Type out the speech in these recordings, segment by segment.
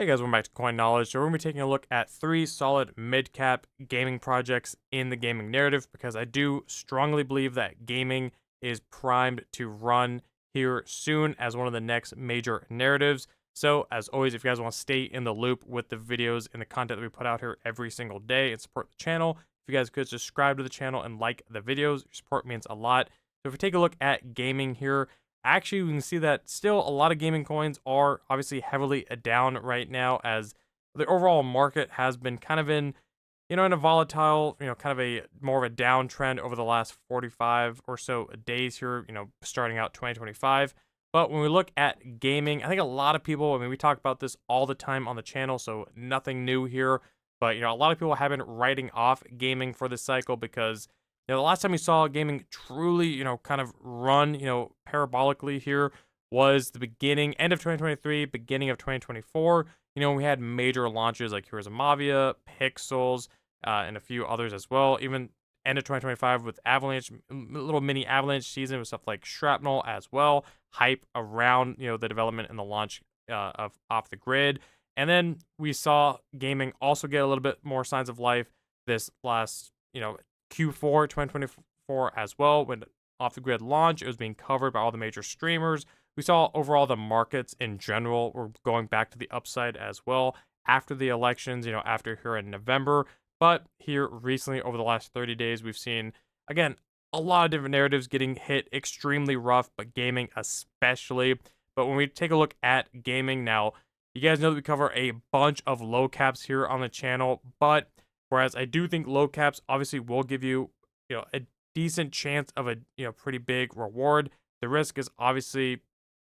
Hey guys, welcome back to Coin Knowledge. So we're going to be taking a look at 3 solid mid-cap gaming projects in the gaming narrative because I do strongly believe that gaming is primed to run here soon as one of the next major narratives. So as always, if you guys want to stay in the loop with the videos and the content that we put out here every single day and support the channel, if you guys could subscribe to the channel and like the videos, your support means a lot. So if we take a look at gaming here, actually, we can see that still a lot of gaming coins are obviously heavily down right now as the overall market has been kind of in a volatile, kind of a more of a downtrend over the last 45 or so days here, starting out 2025. But when we look at gaming, I think a lot of people, we talk about this all the time on the channel, so nothing new here. But, a lot of people have been writing off gaming for this cycle because the last time we saw gaming truly, kind of run, parabolically here was the end of 2023, beginning of 2024. We had major launches like Heroes of Mavia, Pixels, and a few others as well. Even end of 2025 with Avalanche, little mini Avalanche season with stuff like Shrapnel as well. Hype around, the development and the launch of Off the Grid. And then we saw gaming also get a little bit more signs of life this last, Q4 2024 as well. When Off the Grid launched, it was being covered by all the major streamers. We saw overall the markets in general were going back to the upside as well after the elections, after here in November. But here recently, over the last 30 days, we've seen, again, a lot of different narratives getting hit extremely rough, but gaming especially. But when we take a look at gaming now, you guys know that we cover a bunch of low caps here on the channel, but whereas I do think low caps obviously will give you, a decent chance of a, pretty big reward. The risk is obviously,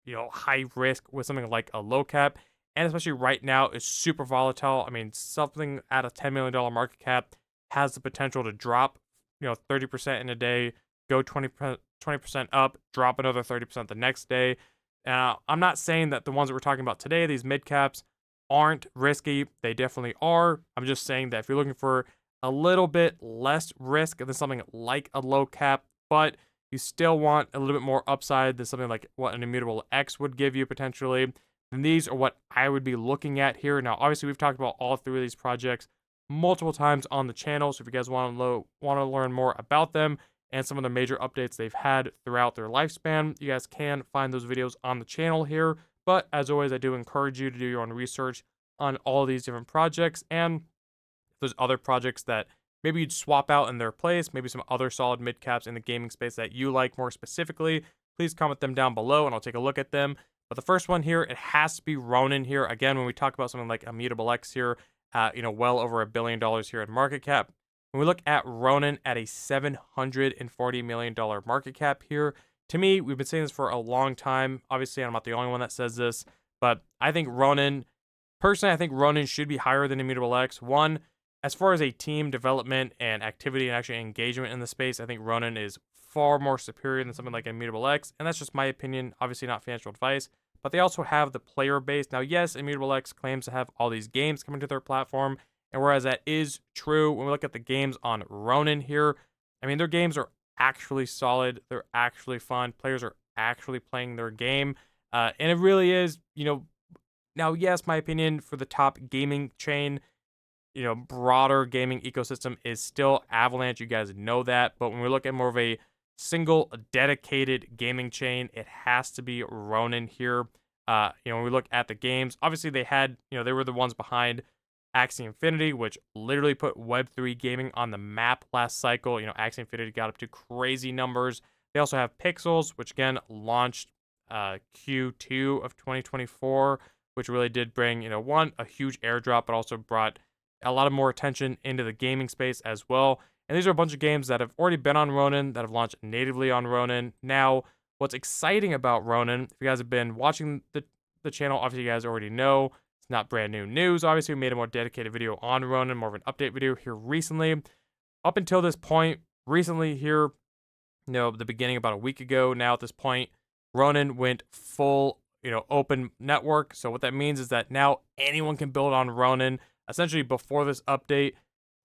high risk with something like a low cap. And especially right now is super volatile. Something at a $10 million market cap has the potential to drop, 30% in a day, go 20% up, drop another 30% the next day. I'm not saying that the ones that we're talking about today, these mid caps, aren't risky. They definitely are. I'm just saying that if you're looking for a little bit less risk than something like a low cap, but you still want a little bit more upside than something like what an immutable X would give you potentially, then these are what I would be looking at here. Now, obviously, we've talked about all 3 of these projects multiple times on the channel, so if you guys want to learn more about them and some of the major updates they've had throughout their lifespan, you guys can find those videos on the channel here. But as always, I do encourage you to do your own research on all of these different projects. And if there's other projects that maybe you'd swap out in their place, maybe some other solid mid caps in the gaming space that you like more specifically, please comment them down below and I'll take a look at them. But the first one here, it has to be Ronin here. Again, when we talk about something like Immutable X here, well over $1 billion here in market cap. When we look at Ronin at a $740 million market cap here, to me, we've been saying this for a long time. Obviously, I'm not the only one that says this, but I think Ronin should be higher than Immutable X. One, as far as a team development and activity and actually engagement in the space, I think Ronin is far more superior than something like Immutable X, and that's just my opinion, obviously not financial advice. But they also have the player base. Now, yes, Immutable X claims to have all these games coming to their platform, and whereas that is true, when we look at the games on Ronin here, their games are actually solid. They're actually fun. Players are actually playing their game. And it really is, now, yes, my opinion for the top gaming chain, broader gaming ecosystem is still Avalanche. You guys know that. But when we look at more of a single dedicated gaming chain, it has to be Ronin here. When we look at the games, obviously they had, they were the ones behind Axie Infinity, which literally put Web3 gaming on the map last cycle. Axie Infinity got up to crazy numbers. They also have Pixels, which again launched Q2 of 2024, which really did bring, a huge airdrop, but also brought a lot of more attention into the gaming space as well. And these are a bunch of games that have already been on Ronin, that have launched natively on Ronin. Now, what's exciting about Ronin, if you guys have been watching the channel, obviously you guys already know, it's not brand new news. Obviously, we made a more dedicated video on Ronin, more of an update video here recently. Up until this point, recently here, the beginning about a week ago now at this point, Ronin went full, open network. So what that means is that now anyone can build on Ronin. Essentially, before this update,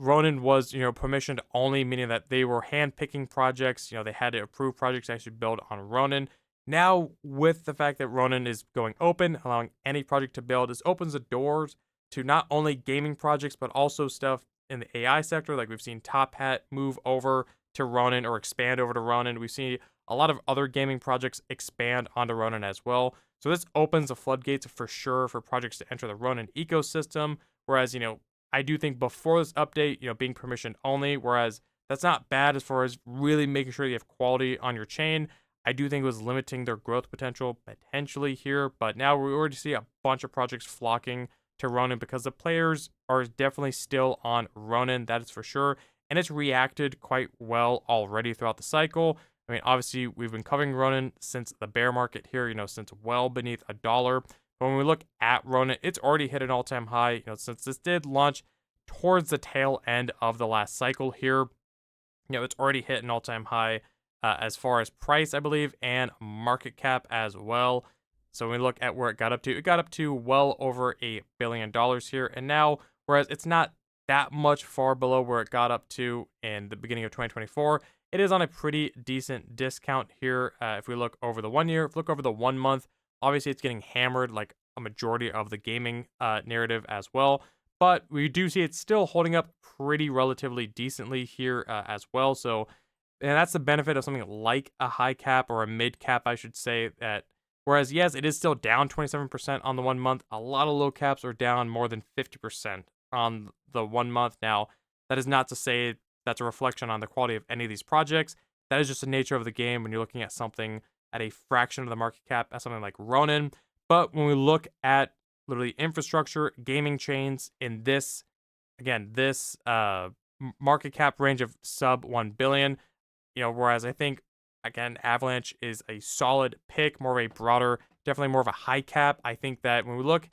Ronin was, permissioned only, meaning that they were hand-picking projects. They had to approve projects to actually build on Ronin. Now, with the fact that Ronin is going open, allowing any project to build, this opens the doors to not only gaming projects, but also stuff in the AI sector. Like we've seen Top Hat move over to Ronin or expand over to Ronin. We've seen a lot of other gaming projects expand onto Ronin as well. So this opens the floodgates for sure for projects to enter the Ronin ecosystem. Whereas, I do think before this update, being permission only, whereas that's not bad as far as really making sure you have quality on your chain. I do think it was limiting their growth potential potentially here, but now we already see a bunch of projects flocking to Ronin because the players are definitely still on Ronin, that is for sure, and it's reacted quite well already throughout the cycle. I mean, obviously, we've been covering Ronin since the bear market here, since well beneath $1. But when we look at Ronin, it's already hit an all-time high, since this did launch towards the tail end of the last cycle here. It's already hit an all-time high as far as price, I believe, and market cap as well. So when we look at where it got up to well over $1 billion here. And now, whereas it's not that much far below where it got up to in the beginning of 2024, it is on a pretty decent discount here. If we look over the 1 year, if we look over the 1 month, obviously it's getting hammered like a majority of the gaming narrative as well. But we do see it's still holding up pretty relatively decently here as well. So, and that's the benefit of something like a high cap or a mid cap, I should say. That whereas yes, it is still down 27% on the 1 month. A lot of low caps are down more than 50% on the 1 month. Now, that is not to say that's a reflection on the quality of any of these projects. That is just the nature of the game when you're looking at something at a fraction of the market cap as something like Ronin. But when we look at literally infrastructure, gaming chains in this, again, this market cap range of sub 1 billion, whereas I think, again, Avalanche is a solid pick, more of a broader, definitely more of a high cap. I think that when we look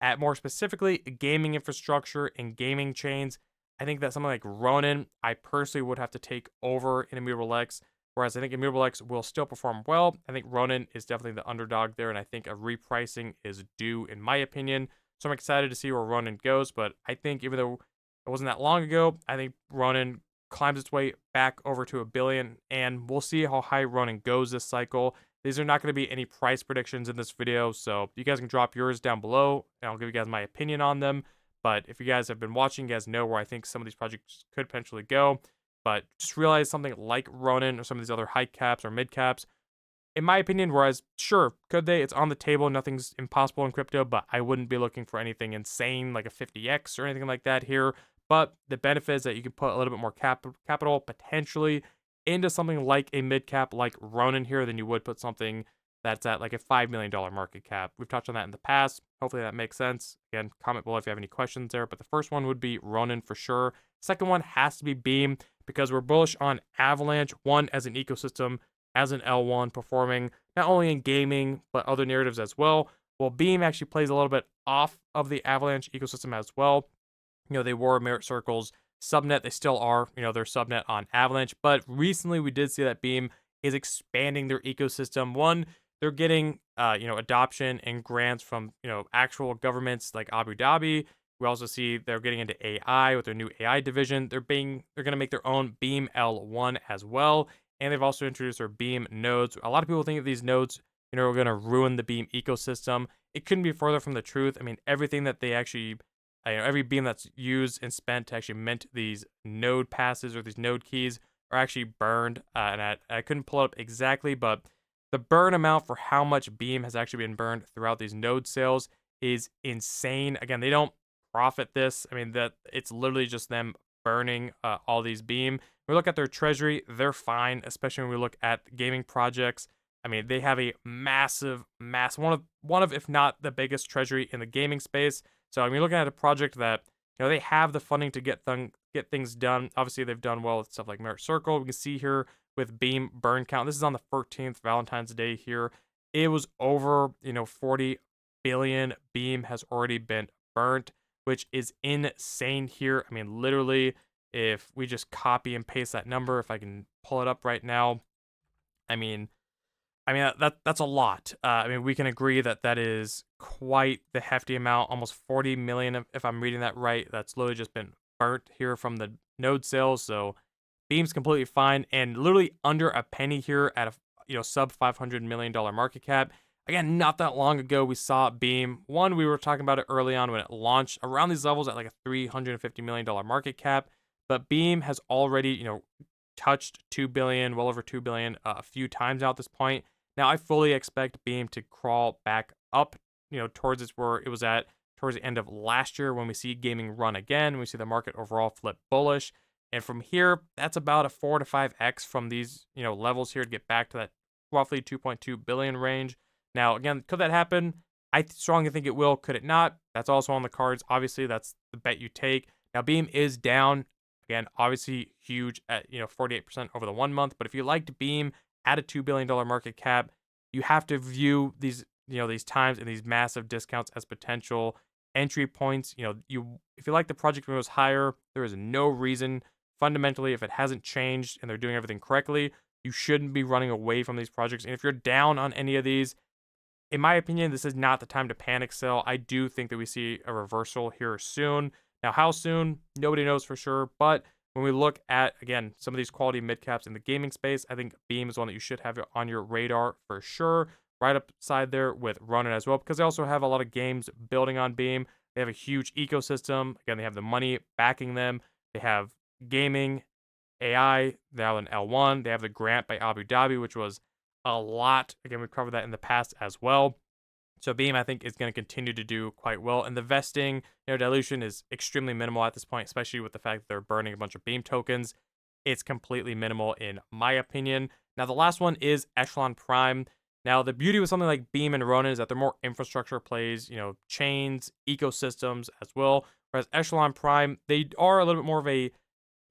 at more specifically gaming infrastructure and gaming chains, I think that something like Ronin, I personally would have to take over in Immutable X, whereas I think Immutable X will still perform well. I think Ronin is definitely the underdog there, and I think a repricing is due, in my opinion. So I'm excited to see where Ronin goes, but I think even though it wasn't that long ago, I think Ronin climbs its way back over to $1 billion, and we'll see how high Ronin goes this cycle. These are not going to be any price predictions in this video, so you guys can drop yours down below, and I'll give you guys my opinion on them. But if you guys have been watching, you guys know where I think some of these projects could potentially go. But just realize something like Ronin or some of these other high caps or mid caps, in my opinion, whereas, sure, could they? It's on the table. Nothing's impossible in crypto, but I wouldn't be looking for anything insane like a 50x or anything like that here. But the benefit is that you can put a little bit more capital potentially into something like a mid cap like Ronin here than you would put something that's at like a $5 million market cap. We've touched on that in the past. Hopefully that makes sense. Again, comment below if you have any questions there. But the first one would be Ronin for sure. Second one has to be Beam because we're bullish on Avalanche, one as an ecosystem, as an L1 performing not only in gaming, but other narratives as well. Well, Beam actually plays a little bit off of the Avalanche ecosystem as well. They were Merit Circle's subnet. They still are, their subnet on Avalanche. But recently we did see that Beam is expanding their ecosystem. One, they're getting, adoption and grants from, actual governments like Abu Dhabi. We also see they're getting into AI with their new AI division. They're going to make their own Beam L1 as well. And they've also introduced their Beam nodes. A lot of people think that these nodes, are going to ruin the Beam ecosystem. It couldn't be further from the truth. I mean, everything that they actually, every Beam that's used and spent to actually mint these node passes or these node keys are actually burned. And I couldn't pull it up exactly, but the burn amount for how much Beam has actually been burned throughout these node sales is insane. Again, they don't profit this. I mean, that it's literally just them burning all these Beam. When we look at their treasury, they're fine, especially when we look at gaming projects. I mean, they have a massive, one of if not the biggest treasury in the gaming space. So I mean, looking at a project that they have the funding to get things done. Obviously, they've done well with stuff like Merit Circle. We can see here with Beam burn count. This is on the 13th, Valentine's Day here. It was over 40 billion Beam has already been burnt, which is insane here. I mean, literally, if we just copy and paste that number, if I can pull it up right now, I mean that's a lot. I mean, we can agree that that is quite the hefty amount, almost 40 million, if I'm reading that right. That's literally just been burnt here from the node sales. So Beam's completely fine and literally under a penny here at sub $500 million market cap. Again, not that long ago, we saw Beam. One, we were talking about it early on when it launched around these levels at like a $350 million market cap. But Beam has already, touched 2 billion, well over 2 billion a few times now at this point. Now, I fully expect Beam to crawl back up, towards its where it was at towards the end of last year when we see gaming run again. We see the market overall flip bullish. And from here, that's about a 4 to 5x from these, levels here to get back to that roughly 2.2 billion range. Now, again, could that happen? I strongly think it will. Could it not? That's also on the cards. Obviously, that's the bet you take. Now, Beam is down. Again, obviously huge at 48% over the 1 month. But if you liked Beam at a $2 billion market cap, you have to view these these times and these massive discounts as potential entry points. If you like the project when it was higher, there is no reason fundamentally, if it hasn't changed and they're doing everything correctly, you shouldn't be running away from these projects. And if you're down on any of these, in my opinion, this is not the time to panic sell. I do think that we see a reversal here soon. Now, how soon? Nobody knows for sure. But when we look at, again, some of these quality mid caps in the gaming space, I think Beam is one that you should have on your radar for sure. Right upside there with Ronin as well, because they also have a lot of games building on Beam. They have a huge ecosystem. Again, they have the money backing them. They have gaming, AI, now in L1. They have the grant by Abu Dhabi, which was a lot. Again, we've covered that in the past as well. So Beam, I think, is going to continue to do quite well. And the vesting, dilution is extremely minimal at this point, especially with the fact that they're burning a bunch of Beam tokens. It's completely minimal in my opinion. Now, the last one is Echelon Prime. Now, the beauty with something like Beam and Ronin is that they're more infrastructure plays, chains, ecosystems as well. Whereas Echelon Prime, they are a little bit more of a,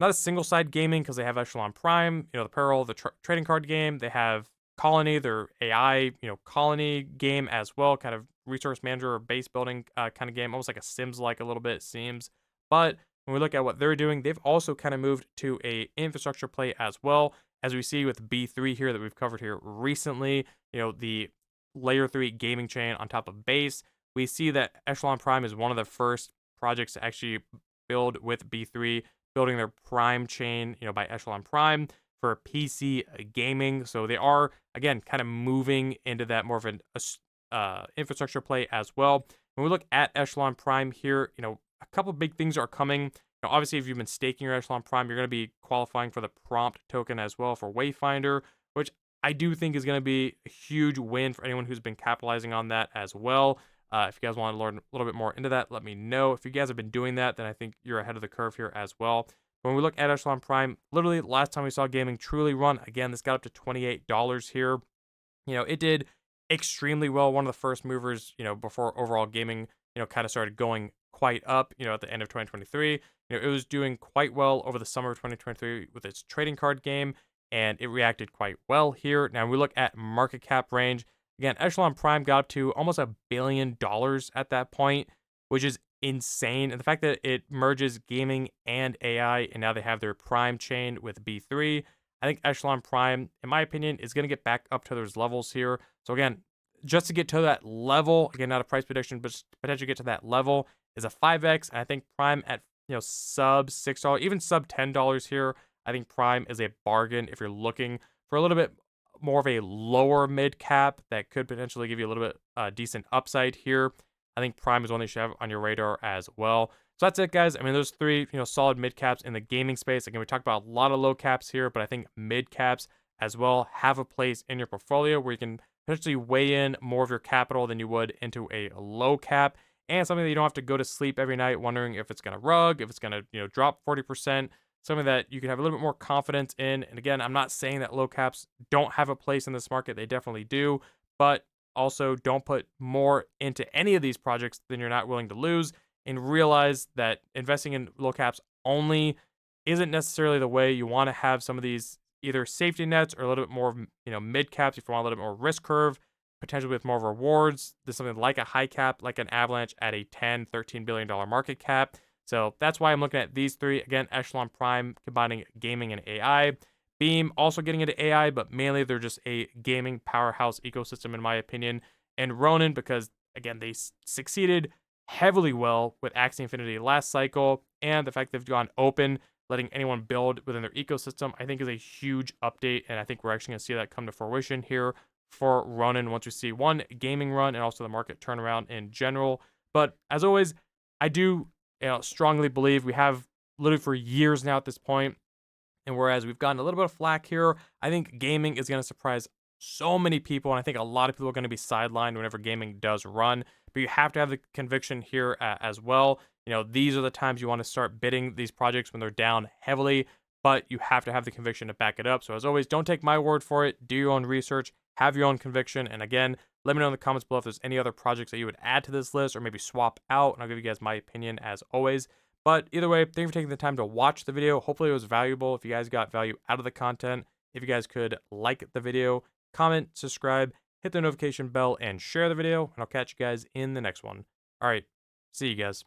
not a single side gaming because they have Echelon Prime, the Peril, the trading card game. They have Colony, their AI, colony game as well, kind of resource manager or base building kind of game, almost like a Sims-like a little bit, it seems. But when we look at what they're doing, they've also kind of moved to a infrastructure play as well, as we see with B3 here that we've covered here recently, the layer 3 gaming chain on top of base. We see that Echelon Prime is one of the first projects to actually build with B3, building their Prime chain, by Echelon Prime for PC gaming. So they are, again, kind of moving into that more of an infrastructure play as well. When we look at Echelon Prime here, a couple big things are coming. Obviously, if you've been staking your Echelon Prime, you're going to be qualifying for the prompt token as well for Wayfinder, which I do think is going to be a huge win for anyone who's been capitalizing on that as well. If you guys want to learn a little bit more into that, let me know. If you guys have been doing that, then I think you're ahead of the curve here as well. When we look at Echelon Prime, literally last time we saw gaming truly run, again, this got up to $28 here. It did extremely well. One of the first movers, before overall gaming, kind of started going quite up, at the end of 2023. It was doing quite well over the summer of 2023 with its trading card game, and it reacted quite well here. Now, we look at market cap range. Again, Echelon Prime got up to almost $1 billion at that point, which is insane. And the fact that it merges gaming and AI, and now they have their Prime chain with B3, I think Echelon Prime, in my opinion, is going to get back up to those levels here. So again, just to get to that level, again, not a price prediction, but potentially get to that level is a 5x. And I think Prime at sub $6, even sub $10 here, I think Prime is a bargain if you're looking for a little bit more of a lower mid cap that could potentially give you a little bit decent upside here. I think Prime is one that you should have on your radar as well. So that's it, guys. I mean, those three, solid mid caps in the gaming space. Again, we talked about a lot of low caps here, but I think mid caps as well have a place in your portfolio where you can potentially weigh in more of your capital than you would into a low cap, and something that you don't have to go to sleep every night wondering if it's going to rug, if it's going to, drop 40%, something that you can have a little bit more confidence in. And again, I'm not saying that low caps don't have a place in this market. They definitely do, but also don't put more into any of these projects than you're not willing to lose, and realize that investing in low caps only isn't necessarily the way. You want to have some of these either safety nets or a little bit more, mid caps if you want a little bit more risk curve, potentially with more rewards. There's something like a high cap, like an Avalanche at a $10-13 billion market cap. So that's why I'm looking at these three. Again, Echelon Prime combining gaming and AI. Beam also getting into AI, but mainly they're just a gaming powerhouse ecosystem, in my opinion. And Ronin, because, again, they succeeded heavily well with Axie Infinity last cycle, and the fact they've gone open letting anyone build within their ecosystem, I think is a huge update. And I think we're actually going to see that come to fruition here for Ronin once we see one gaming run and also the market turnaround in general. But as always, I do strongly believe we have literally for years now at this point. And whereas we've gotten a little bit of flack here, I think gaming is going to surprise so many people. And I think a lot of people are going to be sidelined whenever gaming does run. But you have to have the conviction here as well. These are the times you want to start bidding these projects when they're down heavily, but you have to have the conviction to back it up. So as always, don't take my word for it. Do your own research, have your own conviction. And again, let me know in the comments below if there's any other projects that you would add to this list or maybe swap out, and I'll give you guys my opinion as always. But either way, thank you for taking the time to watch the video. Hopefully it was valuable. If you guys got value out of the content, if you guys could like the video, comment, subscribe, hit the notification bell, and share the video, and I'll catch you guys in the next one. All right, see you guys.